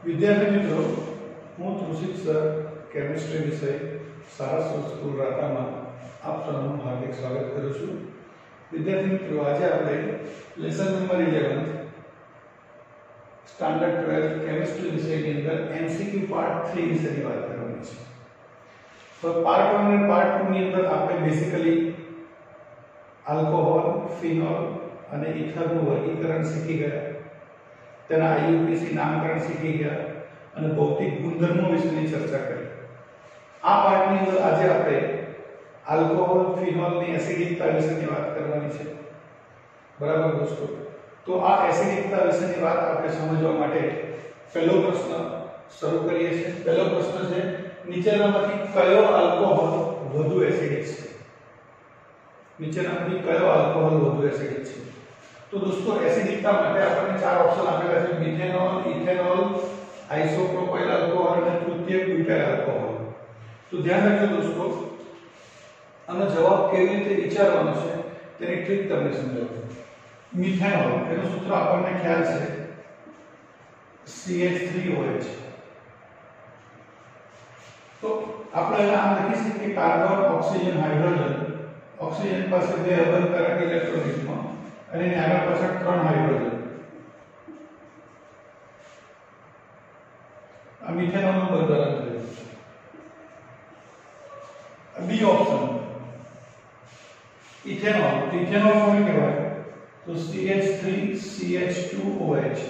विद्यार्थी मित्रों, हूँ तुलसी सर केमिस्ट्री विषय सारस्वत स्कूल राता में आप सबનું हार्दिक स्वागत करूँ છું। विद्यार्थी मित्रों, आज आप लेसन नंबर 11 स्टैंडर्ड 12 केमिस्ट्री विषय के अंदर एमसीक्यू पार्ट 3 विषय की बात करवानी है। तो पार्ट 1 और पार्ट 2 ની અંદર આપણે બેઝિકલી આલ્કોહોલ, ફિનોલ અને ઇથરનું વર્ગીકરણ શીખી ગયા, તેના આઈયુપીએસી નામકરણ શીખી ગયા અને ભૌતિક ગુણધર્મો વિશેની ચર્ચા કરી। આ પાઠની અંદર આજે આપણે આલ્કોહોલ, ફિનોલની એસિડિકતા વિશેની વાત કરવાની છે। બરાબર દોસ્તો? તો આ એસિડિકતા વિશેની વાત આપણે સમજવા માટે પહેલો પ્રશ્ન શરૂ કરીએ છીએ। પહેલો પ્રશ્ન છે, નીચેનામાંથી કયો આલ્કોહોલ વધુ એસિડિક છે? નીચેનામાંથી કયો આલ્કોહોલ વધુ એસિડિક છે? तो दोस्तों एसिडिकता માટે આપણને ચાર ઓપ્શન આપેલા છે: મિથેનોલ, ઇથેનોલ, આઇસોપ્રોપાઇલ આલ્કોહોલ અને તૃતીય બ્યુટાઇલ આલ્કોહોલ। તો ધ્યાન રાખજો દોસ્તો, આનો જવાબ કેવી રીતે વિચારવાનો છે તેની ટ્રીક તમને સમજાવું। મિથેનોલ એનું સૂત્ર આપણને ખ્યાલ છે CH3OH। તો આપણે આમ લખી શકીએ કાર્બન, ઓક્સિજન, હાઇડ્રોજન। ઓક્સિજન પાસે બે અબંધકારક ઇલેક્ટ્રોન યુગ્મ અને એની આગળ પાછળ 3 હાઇડ્રોજન। આ મિથેનોલનું બંધારણ છે। B option ethanol. તો ઇથેનોલ કોને કહેવાય? તો CH3CH2OH।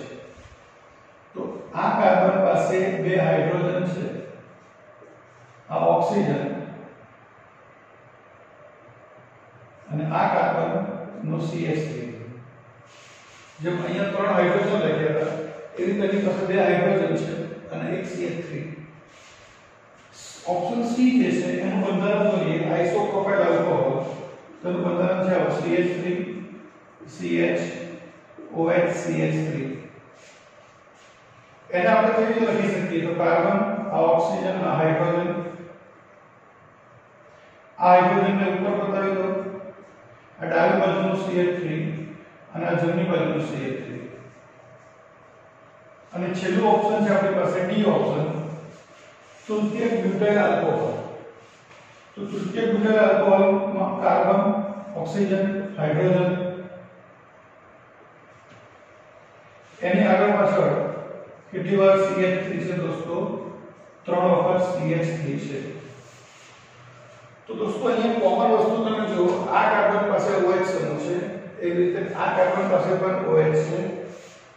તો આ કાર્બન પાસે બે હાઇડ્રોજન છે, આ ઓક્સિજન અને આ કાર્બન નો CH3। जब અહીંયા 3 હાઇડ્રોજન લખ્યા હતા એવી તેની પાસે બે હાઇડ્રોજન છે અને એક CH3। ઓપ્શન સી જે છે એનું બંધારણ જોઈએ આઇસોપ્રોપાઇલ આલ્કોહોલ। તેનું બંધારણ છે CH3 CH OH CH3। એને આપણે કેવી રીતે લખી શકીએ? તો કાર્બન, આ ઓક્સિજન, આ હાઇડ્રોજન, આ હાઇડ્રોજનને ઉપર બતાવી દો, આ ડાબી બાજુનું CH3 અને આ જમણી બાજુનું CH3 અને છેલ્લું ઓપ્શન છે આપણી પાસે ડી ઓપ્શન તૃતીય બ્યુટાઇલ આલ્કોહોલ। તો તૃતીય બ્યુટાઇલ આલ્કોહોલમાં કાર્બન, ઓક્સિજન, હાઇડ્રોજન, એની આગળ પાછળ કેટલી વાર CH3 છે દોસ્તો? 3 વખત CH3 છે। તો દોસ્તો અહીંયા કોમન વસ્તુ તમે જો, આ કાર્બન પાસે OH સમૂહ છે, એવી રીતે આ કાર્બન પાસે પણ OH છે,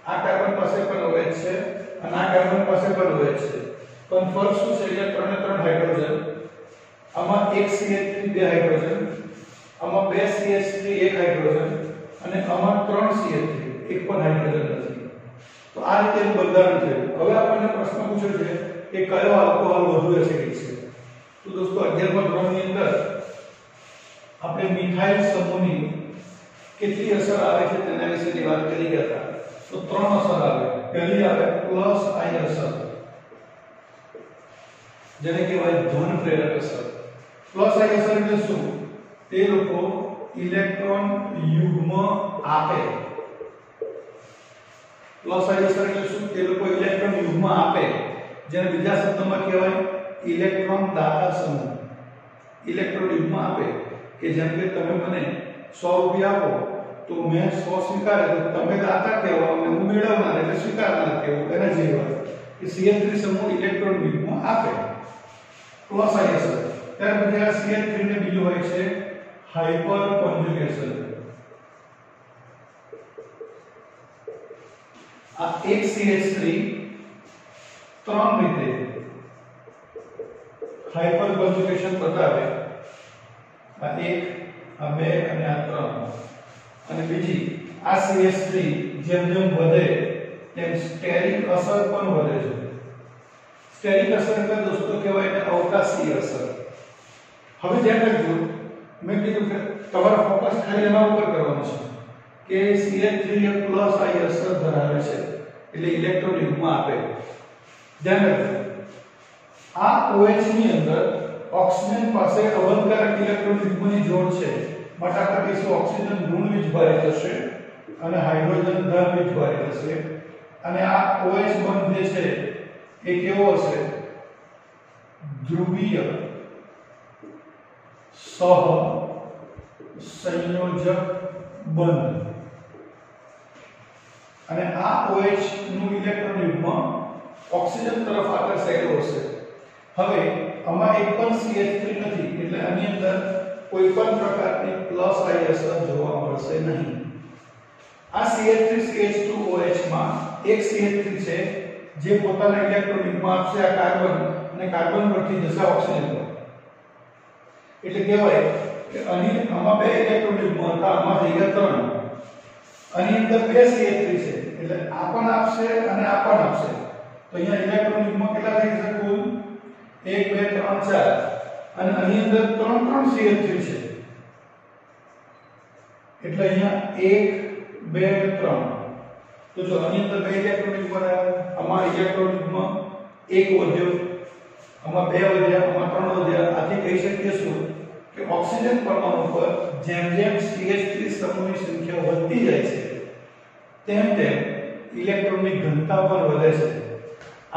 આ કાર્બન પાસે પણ OH છે અને આ કાર્બન પાસે પણ OH છે। પણ ફરક શું છે? કે 3 ને 3 હાઇડ્રોજન, આમાં એક CH3 બે હાઇડ્રોજન, આમાં બે CH3 એક હાઇડ્રોજન અને આમાં 3 CH3 એક પણ હાઇડ્રોજન નથી। તો આ રીતે એનું બંધારણ થયું। હવે આપણને પ્રશ્ન પૂછ્યો છે કે કયો આલ્કોહોલ વધુ એસિડિક છે? તો દોસ્તો 11મા ધોરણની અંદર આપણે મિથાઇલ સમૂહની કેટલી અસર આવે છે તેના વિશેની વાત કરી ગયા હતા। તો 3 અસર આવે। પહેલી આવે પ્લસ આઈ અસર, જેને કહેવાય ધન પ્રેરક અસર। પ્લસ આઈ અસર એટલે શું? તે લોકો ઇલેક્ટ્રોન યુગ્મ આપે। પ્લસ આઈ અસર એટલે શું? તે લોકો ઇલેક્ટ્રોન યુગ્મ આપે, જેને બીજા શબ્દમાં કહેવાય ઇલેક્ટ્રોન દાતા સમૂહ। ઇલેક્ટ્રોન યુગ્મ આપે કે જેમ કે તમે મને 100 રૂપિયા આપો તો મેં 100 સ્વીકારે તો તમે દાતા કહેવા અને હું મેળવનાર એટલે સ્વીકારનાર કહેવું। એના જેવી વાત કે CH3 સમૂહ ઇલેક્ટ્રોન યુગ્મ આપે, પ્લસ આઈ અસર। ત્યાર પછી આ CH3 ને બીજું હોય છે હાઇપર કોન્જુગેશન। આ એક CH3 ત્રણ રીતે હાઇપર કોન્જુગેશન બતાવે। આ એક, આ બે અને આ 3। અને બીજી આ CH3 જેમ જેમ વધે તેમ સ્ટેરિક અસર પણ વધે છે। સ્ટેરિક અસર એટલે દોસ્તો કહેવાય કે અવકાશી અસર। હવે ધ્યાન રાખજો, મેં કીધું કે તમારો ફોકસ ખાલી એના ઉપર કરવાનો છે કે CH3 એ પ્લસ આઈ અસર ધરાવે છે એટલે ઇલેક્ટ્રોન યુગ્મ આપે। ધ્યાન રાખજો, આ OH ની અંદર ઓક્સિજન પાસે અબંધકારક ઇલેક્ટ્રોન યુગ્મની જોડ છે, માટે આપણે કહીશું ઓક્સિજન ઋણ વીજભારિત હશે અને હાઇડ્રોજન ધન વીજભારિત હશે। અને આ OH બંધ જે છે એ કેવો હશે? ધ્રુવીય સહસંયોજક બંધ. અને આ OH નું ઇલેક્ટ્રોન યુગ્મ ઓક્સિજન તરફ આકર્ષાયેલો હશે. હવે આમાં એક પણ CH3 નથી એટલે આની અંદર કોઈ પણ પ્રકારની પ્લસ આઈ અસર જોવા મળશે નહીં. આ CH3 CH2OH માં એક CH3 છે જે પોતાના ઇલેક્ટ્રોન યુગ્મ આપશે આ કાર્બન અને કાર્બન પરથી જશે ઓક્સિજન પર. એટલે કહેવાય કે અહીં આમાં બે ઇલેક્ટ્રોન યુગ્મ હતા, આમાં થઈ ગયા 3. આની અંદર બે CH3 છે એટલે આ પણ આપશે અને આ પણ આપશે. તો અહીંયા ઇલેક્ટ્રોન યુગ્મ કેટલા થઈ જશે? કુલ 1 2 3 4 અને આની અંદર 3 CH3 છે એટલે અહીંયા 1 2 3. તો જો આની અંદર બે ઇલેક્ટ્રોન યુગ્મ આવ્યા, આમાં ઇલેક્ટ્રોન યુગ્મ 1 વધ્યો, આમાં 2 વધ્યા, આમાં 3 વધ્યા. આથી કહી શકીએ શું કે ઓક્સિજન પરમાણુ પર જેમ જેમ CH3 સમૂહની સંખ્યા વધતી જાય છે તેમ તેમ ઇલેક્ટ્રોનની ઘનતા પણ વધે છે.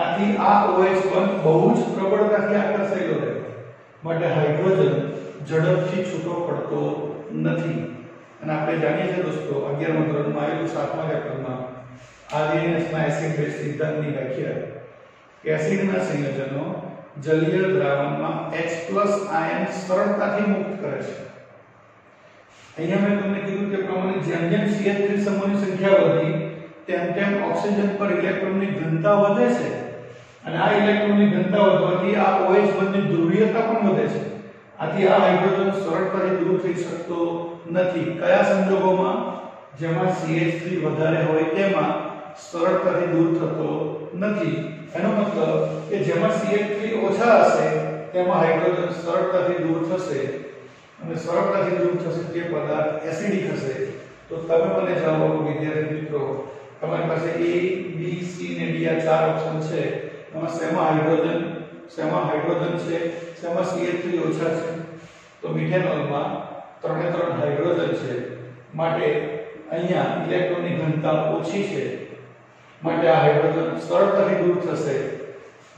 આથી આ OH બંધ બહુ જ પ્રબળતાથી આકર્ષાયેલો રહે માટે હાઇડ્રોજન ઝડપથી છૂટો પડતો નથી. અને આપણે જાણીએ છીએ દોસ્તો 11મા ધોરણમાં આવેલું 7મા ચેપ્ટરમાં આરએનએસના એસિડ બેઝ સિદ્ધાંતની વ્યાખ્યા કે એસિડના સંયોજનો જલીય દ્રાવણમાં H+ આયન સરળતાથી મુક્ત કરે છે. અહીંયા મેં તમને કીધું કે પ્રમાણે જેમ જેમ CH3 સમૂહની સંખ્યા વધી તેમ તેમ ઓક્સિજન પર ઇલેક્ટ્રોનની ઘનતા વધે છે અને આ ઇલેક્ટ્રોનની ઘનતા વધવાથી આ OH બંધની ધ્રુવીયતા પણ વધે છે. આથી આ હાઇડ્રોજન સરળતાથી દૂર થઈ શકતો નથી. કયા સંજોગોમાં? જેમાં CH3 વધારે હોય તેમાં સરળતાથી દૂર થતો નથી. એનો મતલબ કે જેમાં CH3 ઓછા હશે તેમાં હાઇડ્રોજન સરળતાથી દૂર થશે અને સરળતાથી દૂર થશે તે પદાર્થ એસિડિક હશે. તો તમે મને જવાબ આપો વિદ્યાર્થી મિત્રો, તમારી પાસે A B C ને D આ 4 ઓપ્શન છે. એમાં શેમાં હાઇડ્રોજન છે, શેમાં CH3 ઓછા છે? તો મિથેનોલમાં 3 એ 3 હાઇડ્રોજન છે માટે અહીંયા ઇલેક્ટ્રોનની ઘનતા ઓછી છે માટે આ હાઇડ્રોજન સરળતાથી દૂર થશે.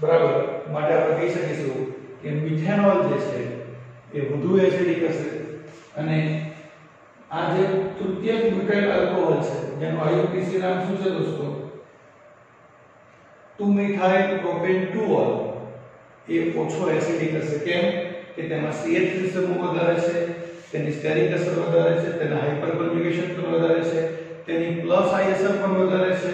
બરાબર, માટે આપણે કહી શકીશું કે મિથેનોલ જે છે એ વધુ એસિડિક હશે. અને આ જે તૃતીયક બ્યુટાઇલ આલ્કોહોલ છે જેનું IUPAC નામ શું છે દોસ્તો? 2-મિથાઇલ પ્રોપેન 2-ઓલ એ ઓછો એસિડિક હશે. કેમ કે તેમાં CH3 સમૂહ વધારે છે, તેની સ્ટેરિક અસર વધારે છે, તેના હાઇપર કોન્જ્યુગેશન પણ વધારે છે, તેની પ્લસ આઈ અસર પણ વધારે છે.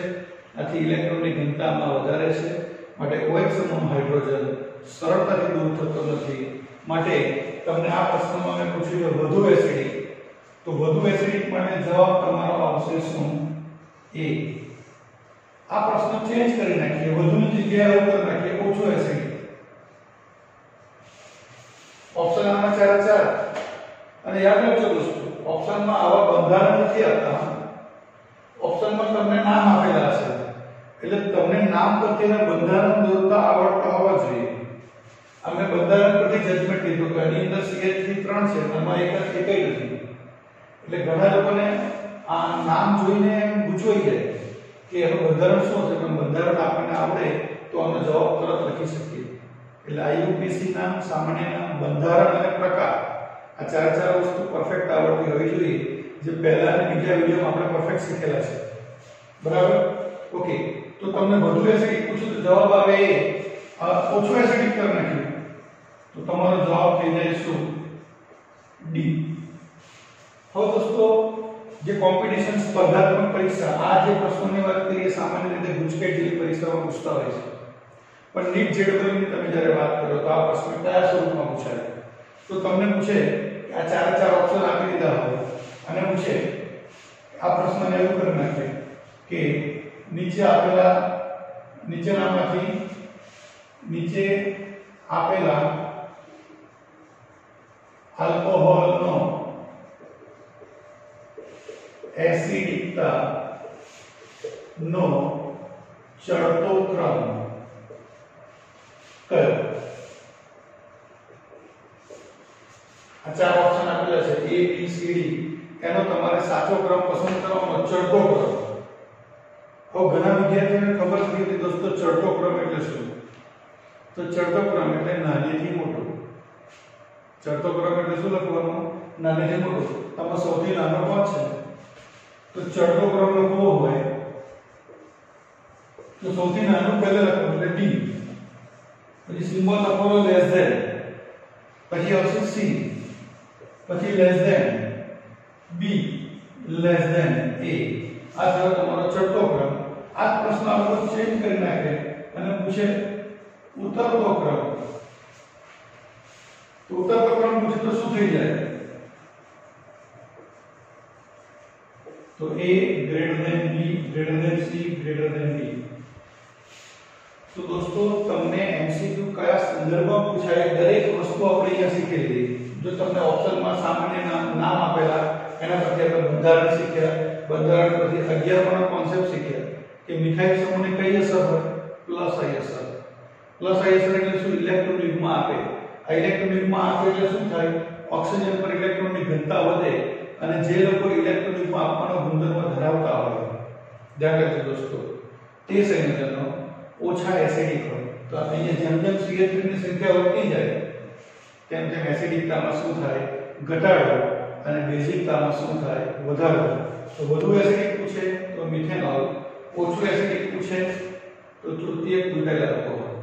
આથી ઇલેક્ટ્રોનની ઘનતામાં વધારે છે માટે OH સમૂહનો હાઇડ્રોજન સરળતાથી દૂર થતો નથી. માટે તમને આ પ્રશ્નમાં મેં પૂછ્યું કે વધુ એસિડિક, તો વધુ એસિડિક માટે જવાબ તમારો આવશે શું? A. આ પ્રશ્ન ચેન્જ કરી નાખીએ, વધુની જગ્યાએ એવું કરી નાખીએ ઓછો એસિડિક. ઓપ્શન આમાં 4 અને યાદ રાખજો દોસ્તો, ઓપ્શનમાં આવા બંધારણ નથી આપતા. ઓપ્શનમાં તમને નામ આપેલા છે એટલે તમને નામ પરથી બંધારણ દોરતા આવડતા હોવા જોઈએ. અમે બંધારણ પરથી જજમેન્ટ લીધું કે આની અંદર CH3 3 છે, આમાં એક જ નથી. એટલે ઘણા લોકોને આ નામ જોઈને પૂછવાઈ જાય કે એનું બંધારણ શું છે, પણ બંધારણ આપણને આવડે તો આનો જવાબ તરત લખી શકીએ. એટલે IUPAC નામ, સામાન્ય નામ, બંધારણ અને પ્રકાર આ 4 વસ્તુ પરફેક્ટ આવડતી હોવી જોઈએ, જે પહેલા અને બીજા વિડિયોમાં આપણે પરફેક્ટ શીખેલા છે. બરાબર, ઓકે. તો તમને વધુ એસિડિક પૂછ્યું તો જવાબ આવે ઓછો એસિડિક કરી નાખ્યું તો તમારો જવાબ થઈ જાય શું? D. હવે દોસ્તો જે કોમ્પિટિશન સ્પર્ધાત્મક પરીક્ષા, આ જે પ્રશ્નોની વાત કરીએ સામાન્ય રીતે ગુજકેટ જેવી પરીક્ષામાં પૂછતા હોય છે, પણ નીટ JEE ની તમે જ્યારે વાત કરો તો આ પ્રશ્ન કયા સ્વરૂપમાં પૂછાય? તો તમને પૂછે કે આ 4 ઓપ્શન આપી દીધા હોય અને પૂછે આ પ્રશ્નને એવું કરી નાખે કે નીચે આપેલા આલ્કોહોલનો એસિડિકતા નો ચડતો ક્રમ કયો? આ 4 ઓપ્શન આપેલા છે A B C D. એનો તમારે સાચો ક્રમ પસંદ કરવાનો, ચડતો ક્રમ. તો ઘણા વિદ્યાર્થીઓને ખબર નથી દોસ્તો ચડતો ક્રમ એટલે શું. તો ચડતો ક્રમ એટલે નાનીથી મોટો. ચડતો ક્રમ એટલે શું લખવાનું? નાનીથી મોટો. આમાં સૌથી નાનો કોણ છે? તો ચડતો ક્રમ લખવો હોય તો સૌથી નાનું પહેલા લખવાનું એટલે d. પછી સિમ્બોલ લખવાનો લેસ ધેન, પછી આવશે c, પછી less than b, less than a. આ થયો તમારો ચડતો ક્રમ. આ પ્રશ્ન આપણે ચેન્જ કરી નાખે અને પૂછે ઉતરતો ક્રમ. તો ઉતરતો ક્રમ પૂછે તો શું થઈ જાય? તો a greater than b greater than c greater than d. તો દોસ્તો તમને MCQ કયા સંદર્ભમાં પૂછાય દરેક વસ્તુ આપણે અહીંયા શીખી લીધી. જો તમને ઓપ્શનમાં સામાન્ય નામ આપેલા એના પરથી આપણે બંધારણ શીખ્યા. બંધારણ પરથી 11 નો કોન્સેપ્ટ શીખ્યા કે મિથાઇલ સમૂહની કઈ અસર હોય? પ્લસ I અસર. પ્લસ I અસર એટલે શું? ઇલેક્ટ્રોન યુગ્મ આપે. આ ઇલેક્ટ્રોન યુગ્મ આપે એટલે શું થાય? ઓક્સિજન પર ઇલેક્ટ્રોનની ઘનતા વધે અને જે લોકો ઇલેક્ટ્રોન યુગ્મ આપવાનો ગુણધર્મ ધરાવતા હોય, ધ્યાન રાખજો દોસ્તો, તે સંયોજનો ઓછા એસિડિક હોય. તો અહીંયા જેમ જેમ CH3 ની સંખ્યા વધતી જાય તેમ તેમ એસિડિકતામાં શું થાય? ઘટાડો. અને બેઝિકતામાં શું થાય? વધારો. તો વધુ એસિડિક પૂછે તો મિથેનોલ, ઓછું એસિડિક પૂછે તો તૃતીયક બુટાઇલ આલ્કોહોલ.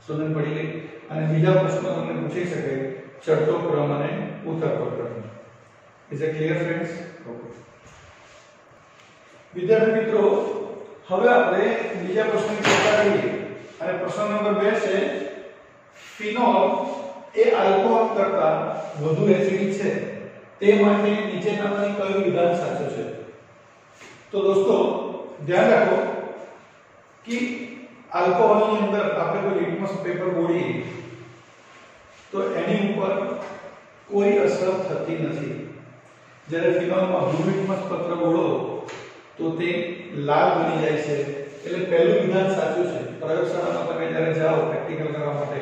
સમજ પડી ગઈ? અને બીજા પ્રશ્નો તમને પૂછી શકે ચડતો ક્રમ અને ઉતરતો ક્રમ. Is it clear friends? Okay વિદ્યાર્થી મિત્રો, હવે આપણે બીજા પ્રશ્નની ચર્ચા કરીએ. અને પ્રશ્ન નંબર 2 છે ફિનોલ એ આલ્કોહોલ કરતા વધુ એસિડિક છે, તે માટે નીચેનામાંની કયું વિધાન સાચું છે? તો દોસ્તો ધ્યાન રાખો કે આલ્કોહોલની અંદર આપણે કોઈ લિટમસ પેપર બોળીએ તો એની ઉપર કોઈ અસર થતી નથી. જ્યારે ફિનોલમાં બ્લુ લિટમસ પત્ર બોળો તો તે લાલ બની જાય છે. એટલે પહેલું વિધાન સાચું છે. પ્રયોગશાળામાં તમે જ્યારે જાઓ પ્રેક્ટિકલ કરવા માટે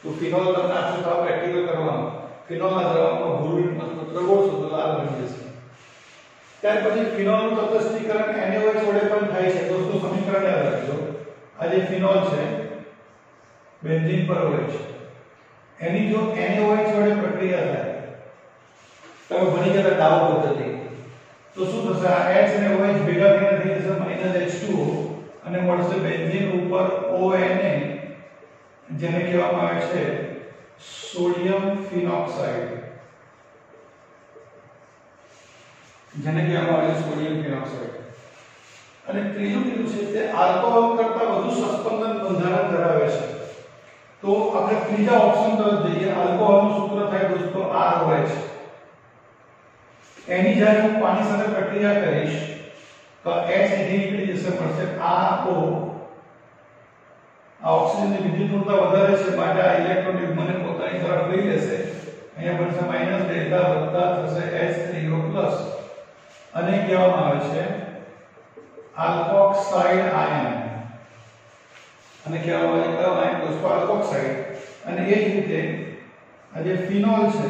તો ફિનોલ તમને આખું થાવ પ્રેક્ટિકલ કરવાનું, ફિનોલના દ્રાવણમાં બ્લુ લિટમસ પત્ર બોળશો તો લાલ બની જશે. ત્યાર પછી ફિનોલનું તટસ્થીકરણ NaOH વડે પણ થાય છે. દોસ્તો સમીકરણ યાદ રાખજો. આ જે ફિનોલ છે બેન્ઝીન પર હોય છે, એની જો NaOH વડે પ્રક્રિયા થાય, તમે ભણી ગયા ડાઉ પદ્ધતિ, તો શું થશે? આ H અને OH ભેગા થઈને થઈ જશે -H2O અને મળશે બેન્ઝીન ઉપર ONA, જેને કહેવામાં આવે છે સોડિયમ ફિનોક્સાઇડ. જેને કહેવામાં આવે છે સોડિયમ ફિનોક્સાઇડ. અને ત્રીજું કીધું છે તે આલ્કોહોલ કરતા વધુ સસ્પેન્શન બંધારણ ધરાવે છે. તો આપણે ત્રીજા ઓપ્શન તરફ જઈએ. આલ્કોહોલનું સૂત્ર થાય દોસ્તો ROH. એની જ્યારે હું પાણી સાથે પ્રક્રિયા કરીશ તો H અહીંથી નીકળી જશે, મળશે RO. આ ઓક્સિજનની વિદ્યુતઋણતા વધારે છે માટે આ ઇલેક્ટ્રોન યુગ્મને પોતાની તરફ લઈ લેશે. અહીંયા બનશે માઈનસ ડેલ્ટા વત્તા થશે H3O+. અને કહેવામાં આવે છે આલ્કોક્સાઇડ આયન. અને કહેવામાં આવે કયો આયન? દોસ્તો આલ્કોક્સાઇડ. અને એ જ રીતે આ જે ફિનોલ છે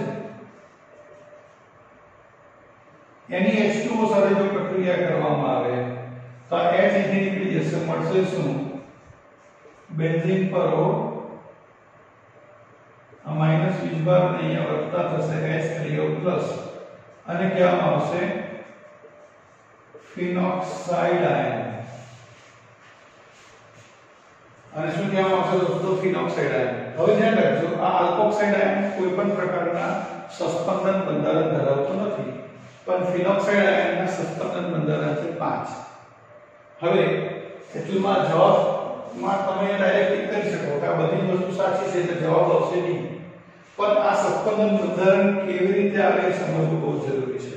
એની H2O સાથે જો પ્રક્રિયા કરવામાં આવે તો આ H અહીંથી નીકળી જશે, મળશે શું? બેન્ઝીન પર આ માઈનસ વીજભાર અને અહીંયા વત્તા થશે H3O+. અને કહેવામાં આવશે ફિનોક્સાઇડ આયન. અને શું કહેવામાં આવશે દોસ્તો? Phenoxide ion. હવે ધ્યાન રાખજો, આ આલ્કોક્સાઇડ આયન કોઈ પણ પ્રકારના સસ્પેન્શન બંધારણ ધરાવતો નથી, પણ ફિનોક્સાઇડ આયનના સસ્પેન્શન બંધારણ છે 5. હવે એટલુંમાં જવાબમાં તમે ડાયરેક્ટ ટિક કરી શકો કે આ બધી વસ્તુ સાચી છે એટલે જવાબ આવશે D. પણ આ સસ્પેન્શન બંધારણ કેવી રીતે આવે એ સમજવું બહુ જરૂરી છે.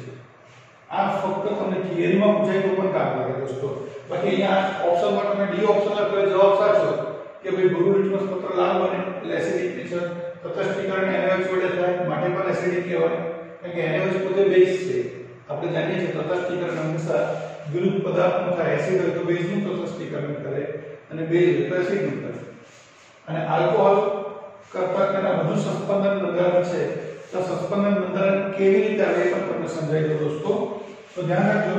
આ ફક્ત તમને થિયરીમાં પૂછાય તો પણ કામ લાગે દોસ્તો. બાકી અહીંયા ઓપ્શનમાં તમે D ઓપ્શન લખો જવાબ સાચો કે ભાઈ બ્લુ લિટમસ પત્ર લાલ બને એટલે એસિડિક નેચર. તટસ્થીકરણ NaOH વડે થાય માટે પણ એસિડિક કહેવાય, કારણ કે NaOH પોતે બેઝ છે. આપણે જાણીએ છીએ તટસ્થીકરણ હંમેશા વિરુદ્ધ પદાર્થનું થાય. એસિડ હોય તો બેઝનું તટસ્થીકરણ કરે અને બેઝ હોય તો એસિડનું કરે. અને આલ્કોહોલ કરતા તેના વધુ સસ્પેન્શન બંધારણ છે. તો સસ્પેન્શન બંધારણ કેવી રીતે આવે એ પણ તમને સમજાઈ દો દોસ્તો. તો ધ્યાન રાખજો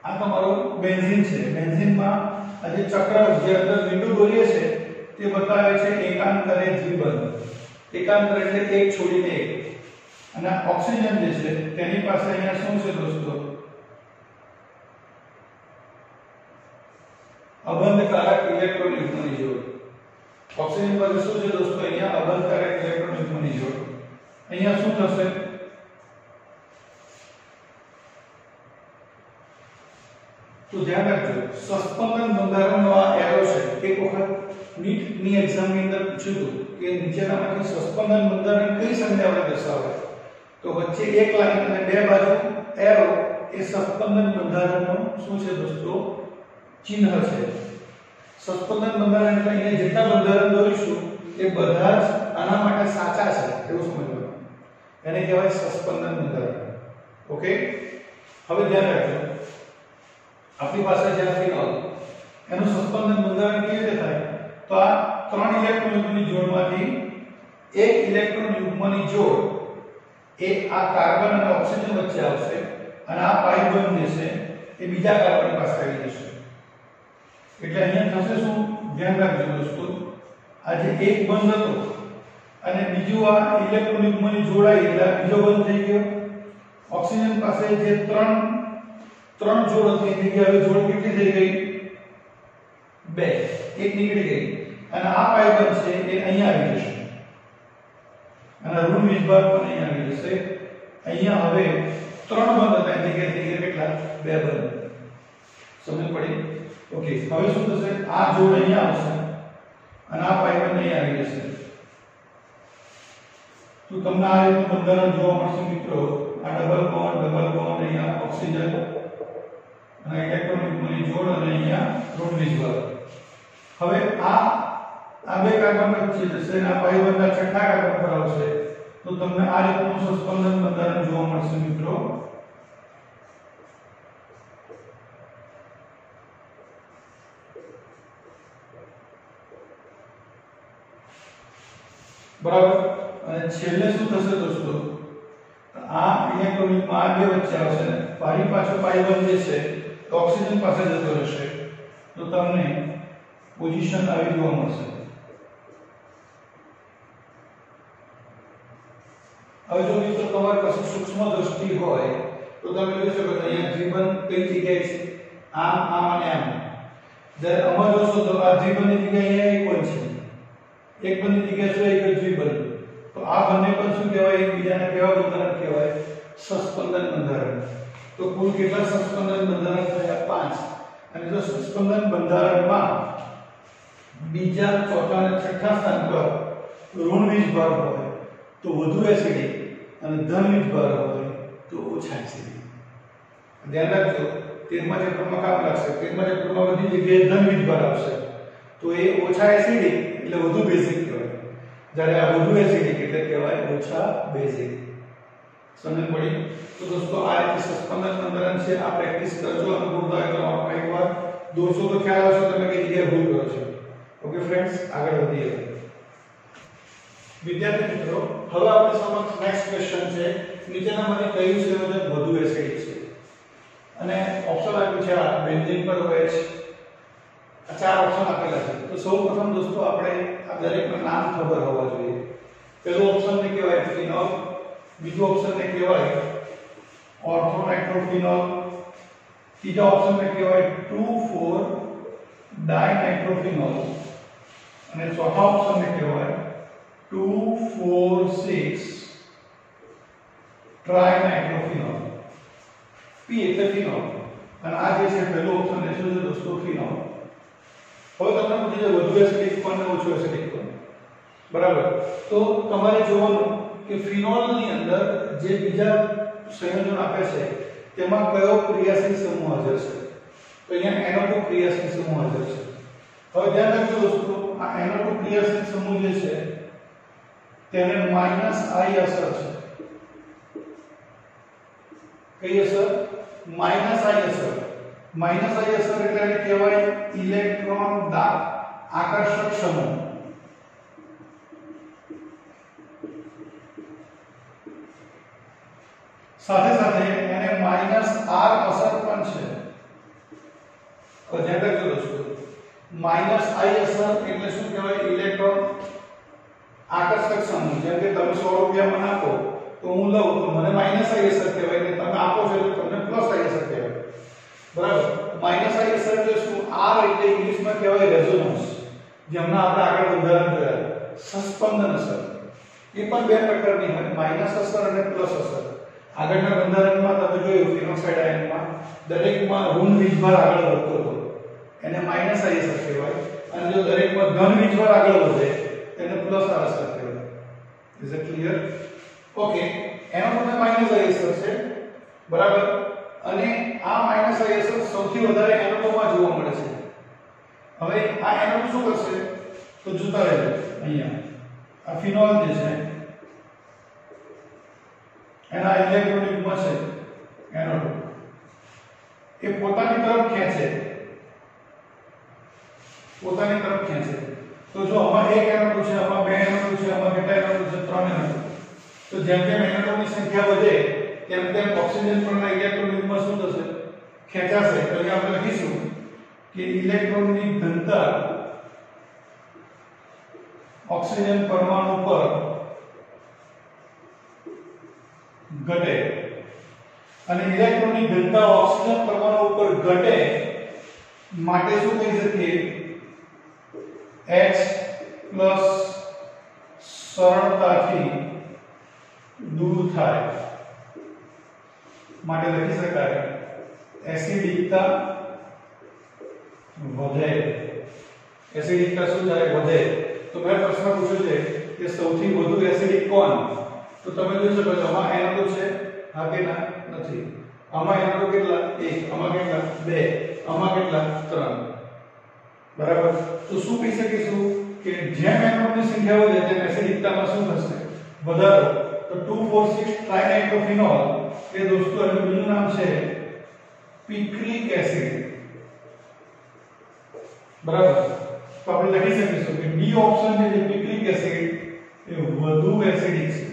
આ તમારો બેન્ઝીન છે. બેન્ઝીનમાં આ જે ચક્ર જે અંદર બિંદુ દોરીએ છે તે બતાવે છે એકાંતરે દ્વિબંધ. એકાંતર એટલે એક છોડીને એક. અને ઓક્સિજન જે છે તેની પાસે અહીંયા શું છે દોસ્તો? અબંધકારક ઇલેક્ટ્રોન યુગ્મની જોડ. ઓક્સિજન પાસે શું છે દોસ્તો? અહીંયા અબંધકારક ઇલેક્ટ્રોન યુગ્મની જોડ. અહીંયા શું થશે? તો ધ્યાન રાખજો, સસ્પેન્શન બંધારણનો આ એરો છે. એક વખત નીટ ની એક્ઝામ ની અંદર પૂછ્યું હતું કે નીચેનામાંથી સસ્પેન્શન બંધારણ કઈ સંખ્યા વડે દર્શાવાય? તો વચ્ચે એક લાઈન અને બે બાજુ એરો એ સસ્પેન્શન બંધારણનું શું છે દોસ્તો? ચિહ્ન છે. સસ્પેન્શન બંધારણ એટલે અહીંયા જેટલા બંધારણ દોરીશું એ બધા જ આના માટે સાચા છે એવું સમજવાનું. એને કહેવાય સસ્પેન્શન બંધારણ. ઓકે, હવે ધ્યાન રાખજો, આપણી પાસે જે ફિનોલ એનું સસ્પેન્શન બંધારણ કેવી રીતે થાય? તો આ 3 ઇલેક્ટ્રોન યુગ્મની જોડમાંથી એક ઇલેક્ટ્રોન યુગ્મની જોડ એ આ કાર્બન અને ઓક્સિજન વચ્ચે આવશે અને આ પાઈ બોન્ડ જે છે એ બીજા કાર્બન પાસે આવી જશે. એટલે અહીંયા થશે શું? ધ્યાન રાખજો દોસ્તો, આ જે એક બંધ હતો અને બીજું આ ઇલેક્ટ્રોન યુગ્મની જોડાઈ એટલે બીજો બંધ થઈ ગયો. ઓક્સિજન પાસે જે ત્રણ જોડ હતી એની જગ્યાએ હવે જોડ કેટલી થઈ ગઈ? 2. એક નીકળી ગઈ અને આ પાઈ બંધ છે એ અહીંયા આવી જશે અને ઋણ વીજભાર પણ અહીંયા આવી જશે. અહીંયા હવે 3 બંધ હતા એની જગ્યાએ થઈ ગયા કેટલા? 2 બંધ. સમજ પડી? ઓકે, હવે શું થશે? આ જોડ અહીંયા આવશે અને આ પાઈ બંધ અહીંયા આવી જશે. તો તમને આ રીતનું બંધારણ જોવા મળશે મિત્રો. આ ડબલ બોન્ડ અહીંયા ઓક્સિજન અને ઇલેક્ટ્રોન યુગ્મની જોડ અને અહીંયા ઋણ વીજભાર. હવે આ બે કાર્બન વચ્ચે જશે અને આ પાઈ બંધ છઠ્ઠા કાર્બન પર આવશે. તો તમને આ રીતનું સસ્પેન્શન બંધારણ જોવા મળશે મિત્રો. બરાબર. અને છેલ્લે શું થશે દોસ્તો? આ ઇલેક્ટ્રોન યુગ્મ આ બે વચ્ચે આવશે, પારી પાછો પાઈ બંધ જે છે ઓક્સિજન પાસે જતો રહેશે. તો તમને પોઝિશન આવી જોવા મળશે. હવે જો મિત્રો તમારી પાસે સૂક્ષ્મ દ્રષ્ટિ હોય તો તમે જોઈ શકો છો અહીંયા દ્વિબંધ કઈ જગ્યાએ છે? આમ અને આમ. જ્યારે આમાં જોશો તો આ દ્વિબંધની જગ્યાએ એક બંધ છે, એક બંધની જગ્યાએ છે એક દ્વિબંધ. તો આ બંને પણ શું કહેવાય? એકબીજાને કેવા બંધારણ કહેવાય? સસ્પેન્શન બંધારણ. તો કુલ કેટલા સસ્પેન્શન બંધારણ થયા? 5. અને જો સસ્પેન્શન બંધારણમાં બીજા, ચોથા અને છઠ્ઠા સ્થાન પર ઋણ વીજભાર હોય તો વધુ એસિડિક અને ધન વીજભાર હોય તો ઓછા એસિડિક. ધ્યાન રાખજો, 13મા ચેપ્ટરમાં કામ લાગશે. 13મા ચેપ્ટરમાં બધી જગ્યાએ ધન વીજભાર આવશે. તો એ ઓછા એસિડિક એટલે વધુ બેઝિક કહેવાય, જ્યારે આ વધુ એસિડિક એટલે કહેવાય ઓછા બેઝિક. સમજ પડી? તો દોસ્તો આ રીતે સસ્પેન્શન બંધારણ છે. આ પ્રેક્ટિસ કરજો અને ભૂલ થાય તો આપણે એકવાર દોસ્તો તો ખ્યાલ આવશે તમે કઈ જગ્યાએ ભૂલ કરો છો. ઓકે ફ્રેન્ડ્સ, આગળ વધીએ. વિદ્યાર્થી મિત્રો, હવે આપણે સમક્ષ નેક્સ્ટ ક્વેશ્ચન છે. નીચેનામાંથી કયું સંયોજન વધુ એસિડિક છે? અને ઓપ્શન આપ્યું છે આ બેન્ઝીન પર OH. આ 4 ઓપ્શન આપેલા છે. તો સૌપ્રથમ દોસ્તો આપણે આ દરેકના નામ ખબર હોવા જોઈએ. પહેલો ઓપ્શન ને કહેવાય ફિનોલ, બીજો ઓપ્શન ને કહેવાય ઓર્થોનાઇટ્રોફિનોલ, ત્રીજો ઓપ્શન ને કહેવાય 2,4-ડાયનાઇટ્રોફિનોલ અને ચોથા ઓપ્શન ને કહેવાય 2,4,6-ટ્રાઇનાઇટ્રોફિનોલ. પી એટલે ફિનોલ અને આ જે છે પહેલો ઓપ્શન છે શું છે દોસ્તો? ફિનોલ. હવે તમને પૂછે વધુ એસિડિક કોણ ઓછું એસિડિક કોણ? બરાબર. તો તમારે જોવાનું કે ફિનોલની અંદર જે બીજા સંયોજન આપે છે તેમાં કયો ક્રિયાશીલ સમૂહ હાજર છે? તો અહીંયા NO2 ક્રિયાશીલ સમૂહ હાજર છે. હવે ધ્યાન રાખજો દોસ્તો, આ NO2 ક્રિયાશીલ સમૂહ જે છે તેને -I અસર છે. કઈ અસર? -I અસર. -I અસર એટલે કહેવાય ઇલેક્ટ્રોન આકર્ષક સમૂહ. સાથે સાથે એને -R અસર પણ છે. હવે ધ્યાન રાખજો દોસ્તો માઈનસ આઈ અસર એટલે શું કહેવાય ઇલેક્ટ્રોન આકર્ષક સમૂહ જેમ કે તમે 100 રૂપિયા મને આપો તો હું લઉં તો મને માઈનસ આઈ અસર કહેવાય ને તમે આપો છો તો તમને પ્લસ આઈ અસર કહેવાય બરાબર માઈનસ આઈ અસર એટલે શું આર એટલે ઇંગ્લિશમાં કહેવાય રેઝોનન્સ જેમના આપણે આગળ ઉદાહરણ જોયા સસ્પંદન અસર એ પણ બે પ્રકારની હોય માઈનસ અસર અને પ્લસ અસર આગળના બંધારણમાં તમે જોયું ફિનોક્સાઇડ આયનમાં દરેકમાં ઋણ વીજભાર આગળ વધતો હતો એને માઈનસ આઈ અસર કહેવાય અને જો દરેકમાં ધન વીજભાર આગળ વધે તેને પ્લસ આર અસર કહેવાય ઇઝ ઇટ ક્લિયર ઓકે એનો તમને માઈનસ આઈ અસર છે બરાબર અને આ માઈનસ આઈ અસર સૌથી વધારે એનોડમાં જોવા મળે છે હવે આ એનોડ શું કરશે તો જોતા રહેજો અહીંયા આ ફિનોલ જે છે એના ઇલેક્ટ્રોનિક મળશે એનોડ એ પોતાની તરફ ખેંચે તો જો આમાં એક એનોડ છે આમાં બે એનોડ છે આમાં કેટલા એનોડ છે ત્રણ એનોડ તો જેમ જેમ એનોડની સંખ્યા વધે તેમ તેમ ઓક્સિજન પરના ઇલેક્ટ્રોનિકમાં શું થશે ખેંચાશે એટલે આપણે લખીશું કે ઇલેક્ટ્રોનની ઘનતા ઓક્સિજન પરમાણુ પર ઘટે અને ઇલેક્ટ્રોનની ઘનતા ઓક્સિજન પરમાણુ પર ઘટે માટે શું કહી શકીએ H સરળતાથી દૂર થાય માટે લખી શકાય એસિડિકતા વધે એસિડિકતા શું થાય વધે તો મેં પ્રશ્ન પૂછ્યો છે કે સૌથી વધુ એસિડિક કોણ તો તમે જોઈ શકો છો આમાં એનોડ છે હા કે ના નથી આમાં એનોડ કેટલા 1 આમાં કેટલા 2 આમાં કેટલા 3 બરાબર તો શું કહી શકીશું કે જેમ એનોડની સંખ્યા વધે તેમ એસિડિકતામાં શું થશે વધારો તો 2,4,6 ટ્રાઇનાઇટ્રોફિનોલ એ દોસ્તો એનું બીજું નામ છે પિક્રિક એસિડ બરાબર તો આપણે લખી શકીશું કે ડી ઓપ્શન જે છે પિક્રિક એસિડ એ વધુ એસિડિક છે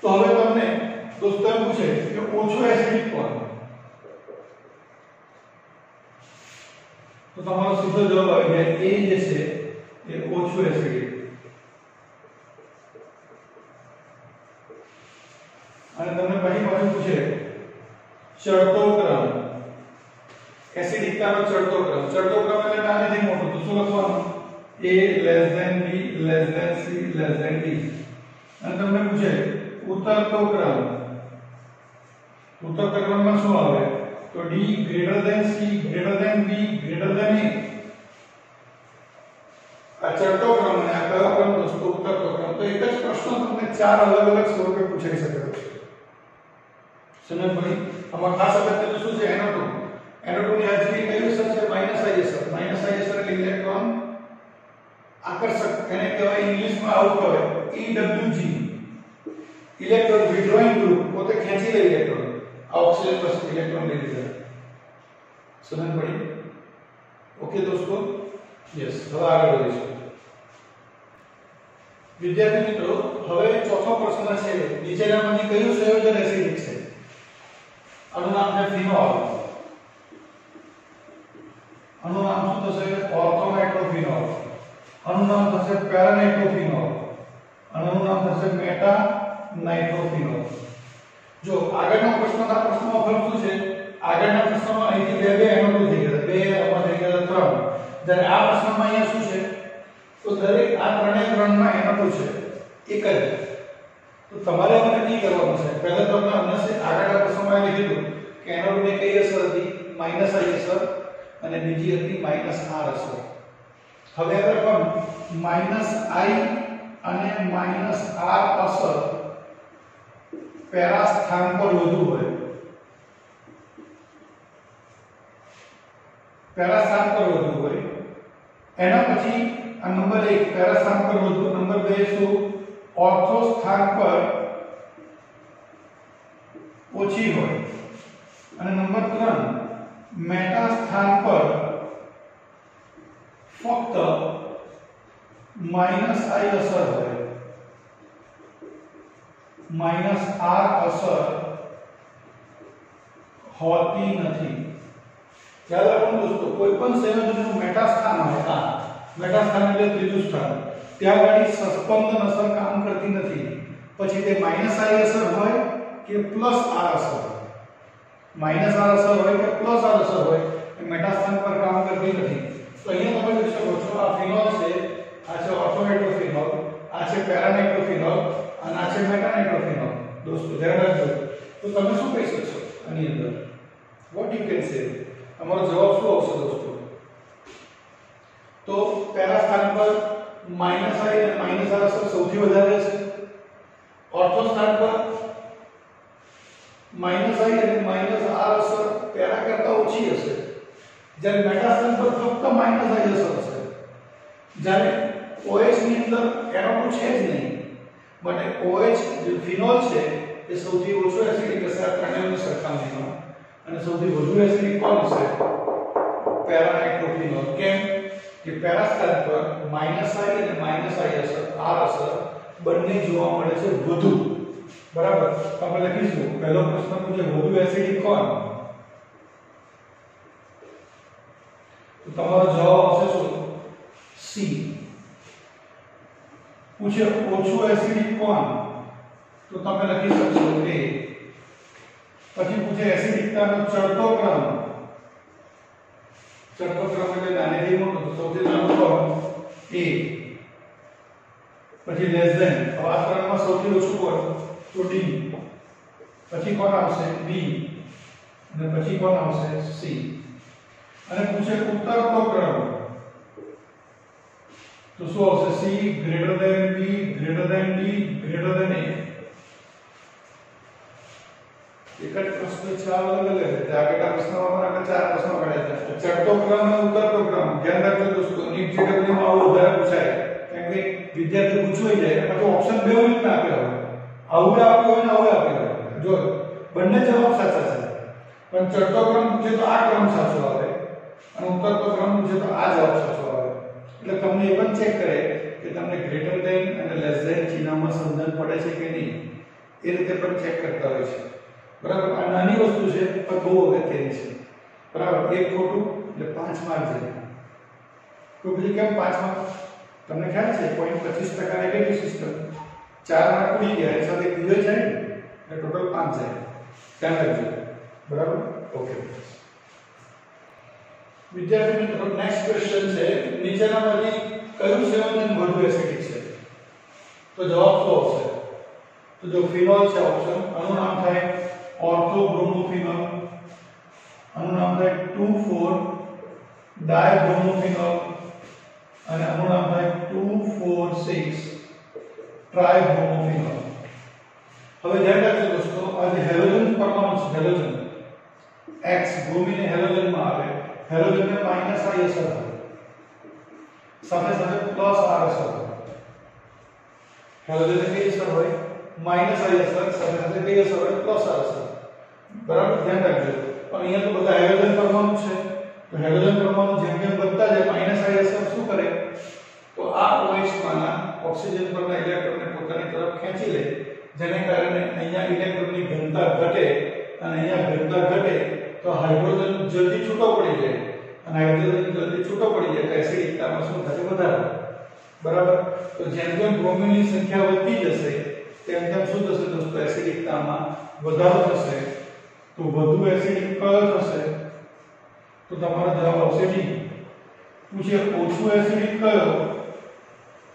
તો હવે તમને દોસ્તો એમ પૂછે કે ઓછો એસિડિક કોણ તો તમારો સીધો જવાબ આવી જાય એ જે છે એ ઓછું એસિડિક અને તમને પછી પાછું પૂછે ચડતો ક્રમ એસિડિકતાનો ચડતો ક્રમ એટલે નાનેથી મોટો તો શું લખવાનું A less than B less than C less than D અને તમને પૂછે ઉતરતો ક્રમમાં શું આવે તો D greater than C greater than B greater than A આ ચડતો ક્રમ અને આ કયો ક્રમ દોસ્તો ઉતરતો ક્રમ તો એક જ પ્રશ્ન તમને ચાર અલગ અલગ સ્વરૂપે પૂછાઈ શકે છે સમજ પડી આમાં ખાસ અગત્યનું શું છે એનોડ ની હાજરી કઈ અસર છે માઈનસ આઈ અસર એટલે ઇલેક્ટ્રોન આકર્ષક એને કહેવાય ઇંગ્લિશમાં આવું કહેવાય EWG ઇલેક્ટ્રોન વિડ્રોઈંગ ગ્રુપ પોતે ખેંચી લે ઇલેક્ટ્રોન આ ઓક્સિજન પાસે ઇલેક્ટ્રોન લઈ લીધા સમજ પડી ઓકે દોસ્તો યસ હવે આગળ વધીશું વિદ્યાર્થી મિત્રો હવે ચોથો પ્રશ્ન છે નીચેનામાંથી કયું સંયોજન એસિડિક છે આનું નામ છે ફિનોલ આનું નામ શું થશે ઓર્થોનાઇટ્રોફિનોલ આનું નામ થશે પેરાનાઇટ્રોફિનોલ આનું નામ થશે મેટા નાઇટ્રોફિનોલ જો આગળના પ્રશ્નમાં ફરક શું છે આગળના પ્રશ્નમાં અહીંથી બે એનોડ થઈ ગયા બે આમાં થઈ ગયા 3 જ્યારે આ પ્રશ્નમાં અહીંયા શું છે તો દરેક આ ત્રણમાં એનોડ છે એક જ તો તમારે મને નક્કી કરવાનું છે પહેલા તમને હમણાં આગળના પ્રશ્નમાં લખી કે એનોડ ની કઈ અસર હતી માઈનસ આઈ અસર અને બીજી હતી માઈનસ આર અસર હવે આપણે પણ માઈનસ આઈ અને માઈનસ આર અસર પેરા સ્થાન પર વધુ હોય પેરા સ્થાન પર વધુ હોય એના પછી આ નંબર 1 પેરા સ્થાન પર વધુ નંબર 2 શું ઓર્થો સ્થાન પર ઓછી હોય અને નંબર 3 મેટા સ્થાન પર ફક્ત માઈનસ આઈ અસર હોય માઈનસ આર અસર હોતી નથી। યાદ રાખો દોસ્તો, કોઈ પણ સંયોજનનું મેટા સ્થાન હોય, આ મેટા સ્થાન એટલે ત્રીજું સ્થાન, ત્યાં આગળ સસ્પંદન અસર કામ કરતી નથી। પછી તે -i અસર હોય કે +r અસર, -r અસર હોય કે +r અસર હોય, એ મેટા સ્થાન પર કામ કરતી નથી। તો અહીંયા તમે જોઈ શકો છો, આ ફિનોલ છે, આ છે ઓર્થોનાઇટ્રોફિનોલ, આ છે પેરાનાઇટ્રોફિનોલ અને આ છે મેટાનાઇટ્રોફિનોલ। દોસ્તો ધ્યાન રાખજો। તો તમે શું કહી શકશો આની અંદર? What you can say? તમારો જવાબ શું આવશે દોસ્તો? તો પેરા સ્થાન પર -i અને -r અસર સૌથી વધારે છે, ઓર્થો સ્થાન પર -i અને -r અસર પેરા કરતા ઓછી હશે, જ્યારે મેટા સ્થાન પર ફક્ત -i અસર હશે। જ્યારે OH ની અંદર NO2 છે જ નહીં, માટે OH જે ફિનોલ છે એ સૌથી ઓછો એસિડિક હશે આ ત્રણેયની સરખામણીમાં, અને સૌથી વધુ એસિડિક કોણ હશે? પેરાનાઇટ્રોફિનોલ। કેમ કે પેરા સ્થાન પર -i અને -i અસર, r અસર બંને જોવા મળે છે વધુ। બરાબર, આપણે લખીશું પહેલો પ્રશ્ન પૂછે વધુ એસિડિક કોણ? તો તમારો જવાબ આવશે શું? C। પૂછે ઓછું એસિડિક કોણ? તો તમે લખી શકશો A। પછી પૂછે એસિડિકતાનો ચડતો ક્રમ, ચડતો ક્રમ એટલે નાનેથી મોટો, તો સૌથી નાનો કોણ? A। પછી લેસ ધેન, આ ત્રણમાં સૌથી ઓછું કોણ? તો D। પછી કોણ આવશે? B। અને પછી કોણ આવશે? C। અને પૂછે ઉત્તરતો ક્રમ, તો શું આવશે? C greater than B greater than D greater than A। એક જ પ્રશ્ન છે, અલગ અલગ છે, આગળના પ્રશ્નમાં આપણે ચાર પ્રશ્નો કાઢ્યા છે, ચડતો ક્રમ અને ઉતરતો ક્રમ। ધ્યાન રાખજો દોસ્તો, નીટ જેડબલ્યુ માં આવું વધારે પૂછાય, કેમ કે વિદ્યાર્થી પૂછવાઈ જાય પછી ઓપ્શન બે રીતના આપેલા હોય, આવું આપ્યું હોય ને આવું આપેલું હોય। જો બંને જવાબ સાચા છે, પણ ચડતો ક્રમ પૂછે તો આ ક્રમ સાચો આવે અને ઉતરતો ક્રમ પૂછે તો આ જવાબ સાચો આવે। એટલે તમને એ પણ ચેક કરે કે તમને ગ્રેટર ધેન અને લેસ ધેન ચિહ્નમાં સમજણ પડે છે કે નહીં, એ રીતે પણ ચેક કરતા હોય છે। બરાબર, આ નાની વસ્તુ છે પણ બહુ અગત્યની છે। બરાબર, એક ખોટું એટલે 5 માર્ક જાય। તો પછી કેમ 5 માર્ક? તમને ખ્યાલ છે 0.25% નેગેટિવ સિસ્ટમ, 4 માર્ક ઉડી ગયા, એ સાથે ક્લિયર જાય ને એટલે ટોટલ 5 જાય। ધ્યાન રાખજો। બરાબર, ઓકે વિદ્યાર્થી મિત્રો, નેક્સ્ટ ક્વેશ્ચન છે, નીચેનામાંથી કયું સંયોજન વધુ એસિડિક છે? તો જવાબ શું આવશે? તો જો ફિનોલ છે ઓપ્શન, આનું નામ થાય ઓર્થો બ્રોમોફિનોલ, આનું નામ થાય 2,4-ડાયબ્રોમોફિનોલ અને આનું નામ થાય 2,4,6-ટ્રાયબ્રોમોફિનોલ। હવે ધ્યાન રાખજો દોસ્તો, આ જે હેલોજન પરમાણુ છે, હેલોજન X બ્રોમિન હેલોજન માં આવે, હેલોજન ને -i અસર હોય, સાથે સાથે +r અસર હોય। હેલોજન ને કઈ અસર હોય? -i અસર, સાથે સાથે કઈ અસર હોય? +r અસર। બરાબર, ધ્યાન રાખજો। પણ અહીંયા તો બધા હેલોજન પરમાણુ છે, તો હેલોજન પરમાણુ જેમ જેમ વધતા જાય -i અસર શું કરે? તો આ OH માંના ઓક્સિજન પરના ઇલેક્ટ્રોનને પોતાની તરફ ખેંચી લે, જેને કારણે અહીંયા ઇલેક્ટ્રોનની ઘનતા ઘટે, અને અહીંયા ઘનતા ઘટે તો હાઇડ્રોજન જલ્દી છૂટો પડી જાય, અને હાઇડ્રોજન જલ્દી છૂટો પડી જાય તો એસિડિકતામાં શું થશે? વધારો। બરાબર, તો જેમ જેમ બ્રોમિનની સંખ્યા વધતી જશે તેમ તેમ શું થશે દોસ્તો? એસિડિકતામાં વધારો થશે। તો વધુ એસિડિક કયો થશે? તો તમારો જવાબ આવશે D। પૂછે ઓછું એસિડિક કયો?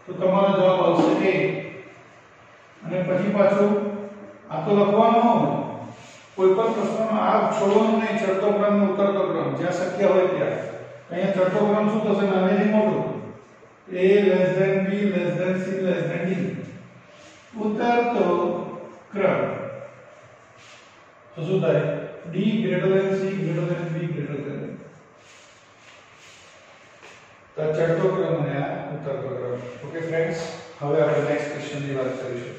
તો તમારો જવાબ આવશે A। અને પછી પાછું આ તો લખવાનું હોય, કોઈ પણ પ્રશ્નમાં આ છોડવાનું નહીં, ચડતો ક્રમ અને ઉતરતો ક્રમ જ્યાં શક્ય હોય ત્યાં। અહીંયા ચડતો ક્રમ શું થશે? નાનેથી મોટું, A less than B less than C less than D। ઉતરતો ક્રમ તો શું થાય? D greater than C greater than B greater than। તો ચડતો ક્રમ અને આ ઉતરતો ક્રમ। ઓકે ફ્રેન્ડ્સ, હવે આપણે નેક્સ્ટ ક્વેશ્ચનની વાત કરીશું।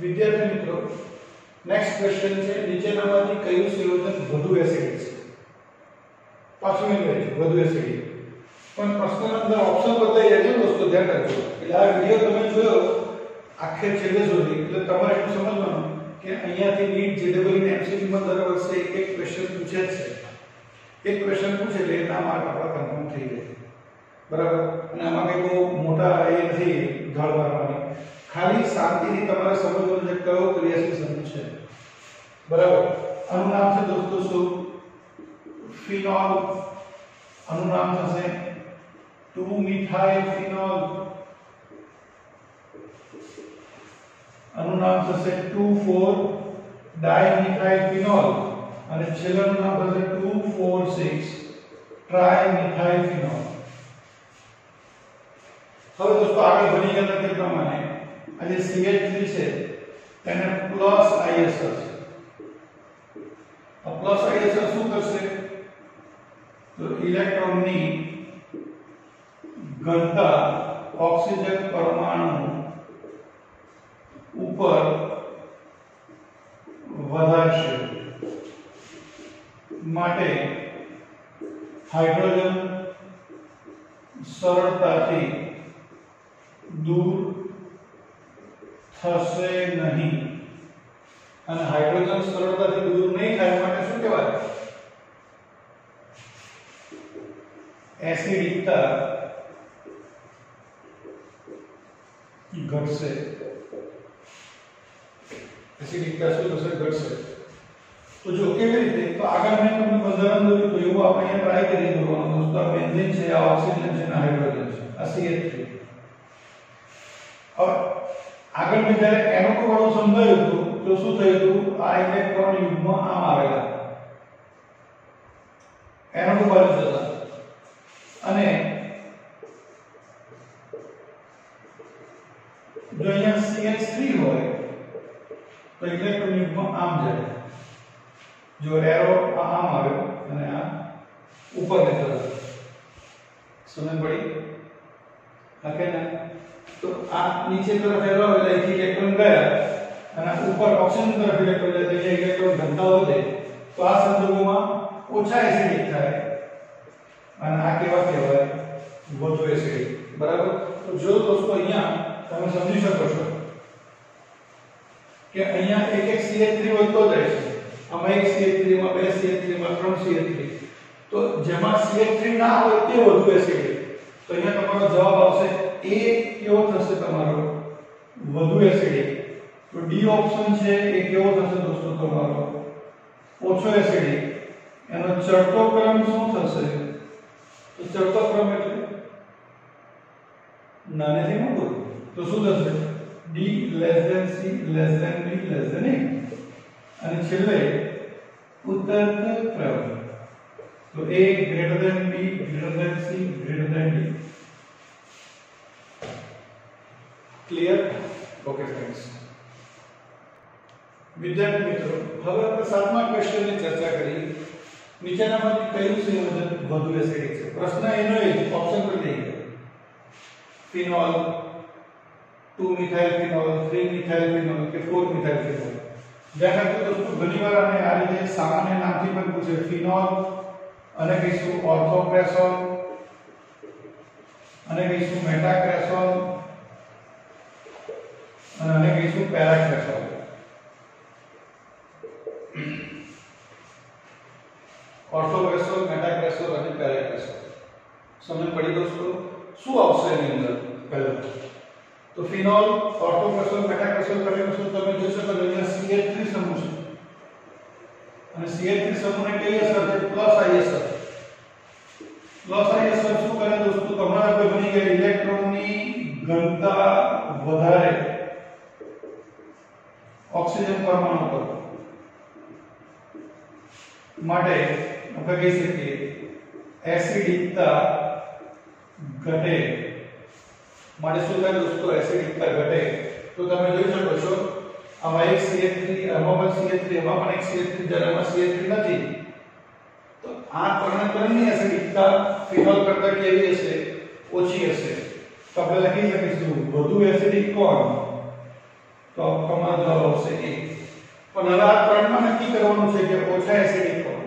વિદ્યાર્થી મિત્રો, નેક્સ્ટ ક્વેશ્ચન છે, નીચેનામાંથી કયું સંયોજન વધુ એસિડિક છે? પાછું ઇંગ્લિશ વધુ એસિડિક, પણ પ્રશ્નના અંદર ઓપ્શન બદલાઈ જાય છે દોસ્તો, ધ્યાન રાખજો। એટલે આ વિડિયો તમે જોયો આખે છેલ્લે સુધી, એટલે તમારે એટલું સમજવાનું કે અહીંયાથી નીટ જેડબલ્યુ ને એમસીક્યુ માં દર વર્ષે એક ક્વેશ્ચન પૂછે છે, એક ક્વેશ્ચન પૂછે એટલે એના માર્ક આપણા કન્ફર્મ થઈ જાય, બરાબર. અને આમાં કઈ બહુ મોટા એ નથી ઢાળ મારવાની, ખાલી શાંતિથી તમારે સમજવાનું છે કયો ક્રિયાશીલ સમૂહ છે, બરાબર. આનું નામ છે દોસ્તો શું? ફિનોલ. આનું નામ થશે 2 મિથાઇલ ફિનોલ. આનું નામ થશે 2,4 ડાયમિથાઇલ ફિનોલ અને છેલ્લાનું નામ થશે 2,4,6 ટ્રાયમિથાઇલ ફિનોલ. હવે દોસ્તો આગળ ભણી ગયા તે પ્રમાણે આ જે CH3 છે તેને પ્લસ ISR છે. આ પ્લસ ISR શું કરશે? તો ઇલેક્ટ્રોનની ઘનતા ઓક્સિજન પરમાણુ ઉપર વધારશે, માટે હાઇડ્રોજન સરળતાથી દૂર થશે નહીં. અને હાઇડ્રોજન સરળતાથી દૂર નહીં થાય માટે શું કહેવાય? એસિડિકતા ઘટશે. એસિડિકતા શું થશે? ઘટશે. તો જો કેવી રીતે? તો આગળ મેં તમને બંધારણ દોર્યું તો એવું આપણે અહીંયા ટ્રાય કરી દોરવાનું દોસ્તો. આ બેન્ઝીન છે, આ ઓક્સિજન છે અને હાઇડ્રોજન છે, આ CH3. હવે આગળ મેં જ્યારે NO2 વાળું સમજાયું હતું તો શું થયું હતું? આ ઇલેક્ટ્રોન યુગ્મ આમ આવેલા NO2 બાજુ જતા અને જો અહીંયા CH3 હોય તો ઇલેક્ટ્રોન યુગ્મ આમ જાય. જો એરો આમ આવ્યો અને આ ઉપરની તરફ. સમજ પડી? ઓકે ને? તો આ નીચે તરફ એરો આવેલા અહીંથી ઇલેક્ટ્રોન ગયા અને ઉપર ઓક્સિજન તરફ ઇલેક્ટ્રોન જાય તો અહીંયા ઇલેક્ટ્રોન ઘનતા વધે. તો આ સંજોગોમાં ઓછા એસિડિક થાય અને આ કેવા કહેવાય? વધુ એસિડિક. બરાબર. તો જો દોસ્તો અહીંયા તમે સમજી શકો છો કે અહીંયા એક એક CH3 વધતો જાય છે. આમાં એક CH3 માં બે CH3 માં ત્રણ CH3. તો જેમાં CH3 ના હોય તે વધુ એસિડિક. તો અહીંયા તમારો જવાબ આવશે A કેવો થશે? તમારો વધુ એસિડિક. તો D ઓપ્શન છે એ કેવો થશે દોસ્તો? તમારો ઓછો એસિડિક. એનો ચડતો ક્રમ શું થશે? તો ચડતો ક્રમ એટલે નાનેથી મોટો. તો શું થશે? D C B A. અને છેલ્લે ઉત્તર ક્રમ. તો A greater than B greater than C greater than D. Clear? Okay friends. વિદ્યાર્થી મિત્રો, હવે આપણે સાતમા ક્વેશ્ચનની ચર્ચા કરી. નીચેનામાંથી કયું સંયોજન વધુ એસિડિક છે? પ્રશ્ન એનો એ ઓપ્શન પર દઈ ગયો. Phenol, 2 methyl phenol, 3 methyl phenol કે 4 મિથાઇલ ફિનોલ. ધ્યાન રાખજો દોસ્તો, ઘણીવાર આને આ રીતે સામાન્ય નામથી પણ પૂછે. ફિનોલ અને કહીશું ઓર્થોક્રેસોલ અને કહીશું મેટાક્રેસોલ અને કહીશું પેરાક્રેસોલ. ઓર્થોક્રેસોલ, મેટાક્રેસોલ અને પેરાક્રેસોલ. સમજ પડી દોસ્તો? શું આવશે એની અંદર? પહેલા તો ફિનોલ, ઓર્થોક્રેસોલ, મેટાક્રેસોલ, પેરાક્રેસોલ તમે જોઈ શકો છો અહીંયા CH3 સમૂહ છે અને CH3 સમૂહને કઈ અસર છે? Plus ISR. પ્લસ ISR શું કરે દોસ્તો? તમારા આપણે બની ગયા ઇલેક્ટ્રોનની ઘનતા વધારે ઓક્સિજન પરમાણુ પર, માટે આપણે કહી શકીએ એસિડિકતા ઘટે. માટે શું થાય દોસ્તો? એસિડિકતા ઘટે. તો તમે જોઈ શકો છો આમાં એક CH3, આમાં પણ CH3, આમાં પણ એક CH3, જ્યારે આમાં CH3 નથી. તો આ ત્રણની એસિડિકતા ફિનોલ કરતા કેવી હશે? ઓછી હશે. તો આપણે લખી શકીશું વધુ એસિડિક કોણ? તો તમારો જવાબ આવશે A. પણ હવે આ ત્રણમાં નક્કી કરવાનું છે કે ઓછા એસિડિક કોણ.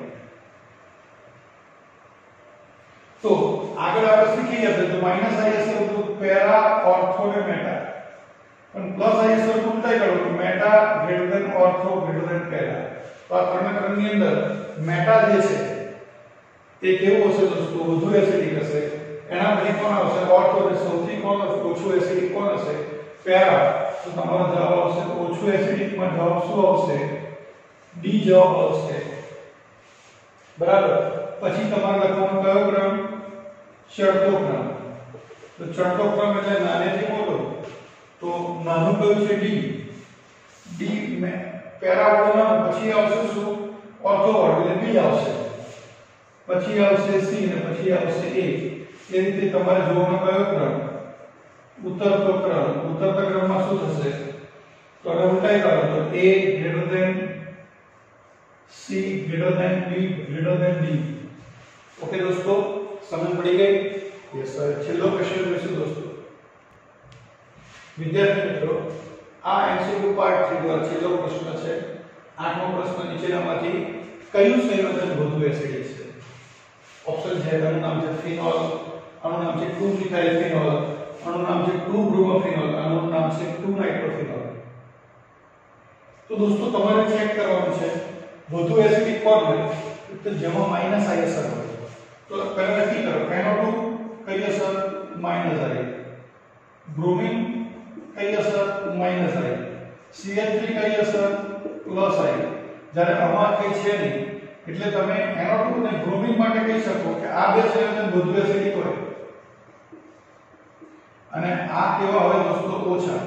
તો આગળ આપણે શીખી જશે તો -ISR તો પેરા, ઓર્થો ને મેટા. પણ +ISR ઉલટાઈ કરો તો meta greater than ortho greater than para. તો આ ત્રણની અંદર મેટા જે છે તે કેવું હશે દોસ્તો? વધુ એસિડિક હશે. એના પછી કોણ આવશે? ઓર્થો. સૌથી કોણ ઓછું એસિડિક કોણ હશે? પેરા. તો તમારો જવાબ આવશે ઓછું એસિડિક માં જવાબ શું આવશે? ડી જવાબ આવશે. બરાબર. પછી તમારે લખવાનું કયો ક્રમ? ચડતો ક્રમ. તો ચડતો ક્રમ એટલે નાનેથી મોટો. તો નાનું કયું છે? ડી. ડી મે પેરા વાળું પછી આવશે શું? ઓર્થો વાળું એટલે બી આવશે. પછી આવશે સી અને પછી આવશે એ. એ રીતે તમારે જોવાનો કયો ક્રમ? ઉત્તરતો ક્રમ. ઉત્તરતા ક્રમમાં શું થશે? તો હવે ઉલટાઈ કરો તો a greater than c greater than b greater than d. Okay દોસ્તો, સમજ પડી ગઈ? Yes sir. છેલ્લો ક્વેશ્ચન જોઈશું દોસ્તો. વિદ્યાર્થી મિત્રો, આ એમસીક્યુ પાર્ટ 3 નો છેલ્લો પ્રશ્ન છે. 8મો પ્રશ્ન નીચેનામાંથી કયું સંયોજન વધુ એસિડિક છે? ઓપ્શન છે આનું નામ છે ફિનોલ, આનું નામ છે 2 મિથાઇલ ફિનોલ, આનું નામ છે 2 બ્રોમોફિનોલ, આનું નામ છે 2 નાઇટ્રોફિનોલ. તો દોસ્તો તમારે ચેક કરવાનું છે વધુ એસિડિક કોણ હોય? તો જેમાં માઈનસ આઈ અસર હોય. તો પહેલા નક્કી કરો NO2 કઈ અસર? માઈનસ આઈ. બ્રોમિન કઈ અસર? માઈનસ આઈ. CH3 કઈ અસર? પ્લસ આઈ. જ્યારે આમાં કઈ છે નહીં એટલે તમે NO2 અને બ્રોમિન માટે કહી શકો કે આ બે સંયોજન વધુ એસિડિક હોય અને આ કેવા હોય દોસ્તો? ઓછા.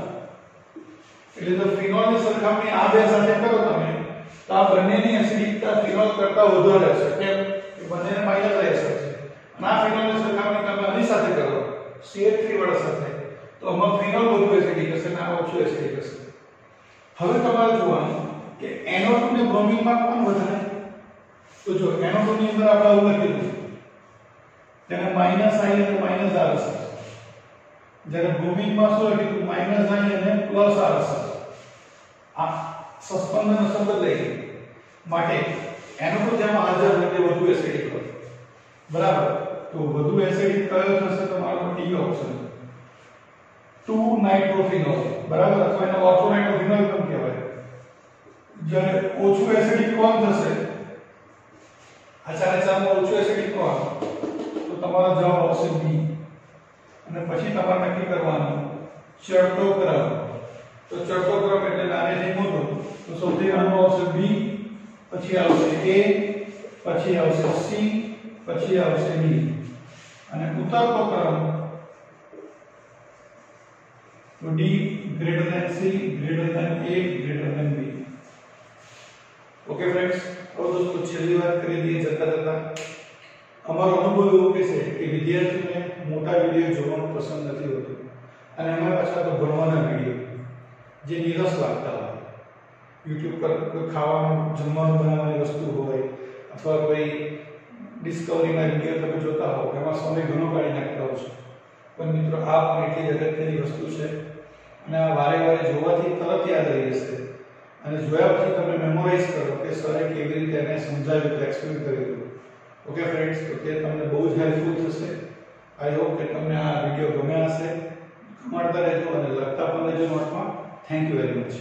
એટલે જો ફિનોલની સરખામણી આ બે સાથે કરો તમે તો આ બંનેની એસિડિકતા ફિનોલ કરતા વધારે હશે. કેમ? કે બંનેને માઈનસ આઈ અસર છે. અને આ ફિનોલની સરખામણી તમે આની સાથે કરો CH3 વાળા સાથે તો આમાં ફિનોલ વધુ એસિડિક હશે અને આ ઓછું એસિડિક હશે. હવે તમારે જોવાનું કે NO2 ને બ્રોમિનમાં કોણ વધારે? તો જો NO2 ની અંદર આપણે આવું લખીશું તેને માઈનસ આઈ અને માઈનસ આર હશે. જ્યારે બ્રોમિનમાં શું લખીશું? માઈનસ આઈ અને પ્લસ આર હશે. આ સસ્પેન્શન અસર બદલાઈ ગઈ માટે NO2 જેમાં હાજર હોય તે વધુ એસિડિક હોય. બરાબર. તો વધુ એસિડિક કયો થશે? તમારો ડી ઓપ્શન 2 નાઇટ્રોફિનોલ. બરાબર. અથવા એને ઓર્થો નાઇટ્રોફિનોલ પણ કહેવાય. જ્યારે ઓછું એસિડિક કોણ થશે? આ ચારે ચારમાં ઓછું એસિડિક કોણ? તો તમારો જવાબ આવશે બી. અને પછી તમારે નક્કી કરવાનું ચડતો ક્રમ. તો ચડતો ક્રમ એટલે નાનેથી મોટો. તો સૌથી નાનો આવશે બી, પછી આવશે એ, પછી આવશે સી, પછી આવશે ડી. અને ઉતરતો ક્રમ તો D greater than C greater than A greater than B. Okay friends, હવે દોસ્તો છેલ્લી વાત કરી દઈએ જતા જતા. અમારો અનુભવ એવું કહે છે કે વિદ્યાર્થીઓને મોટા વિડીયો જોવાનું પસંદ નથી હોતું અને એમાં પાછા તો ભણવાના વિડીયો જે નિરસ લાગતા હોય. YouTube પર કોઈ ખાવાનું જમવાનું બનાવવાની વસ્તુ હોય અથવા કોઈ ડિસ્કવરીના વિડીયો તમે જોતા હો એમાં સમય ઘણો કાઢી નાખતા હો છો. પણ મિત્રો આ પણ એટલી જ અગત્યની વસ્તુ છે અને આ વારે વારે જોવાથી તરત યાદ રહી જશે અને જોયા પછી તમે મેમોરાઇઝ કરો કે સરે કેવી રીતે એને સમજાવ્યું હતું, એક્સપ્લેન કર્યું હતું. ઓકે ફ્રેન્ડ્સ, તો તે તમને બહુ જ હેલ્પફુલ થશે. આઈ હોપ કે તમને આ વિડીયો ગમ્યા હશે. મળતા રહેજો અને લખતા પણ રહેજો નોટમાં. Thank you very much.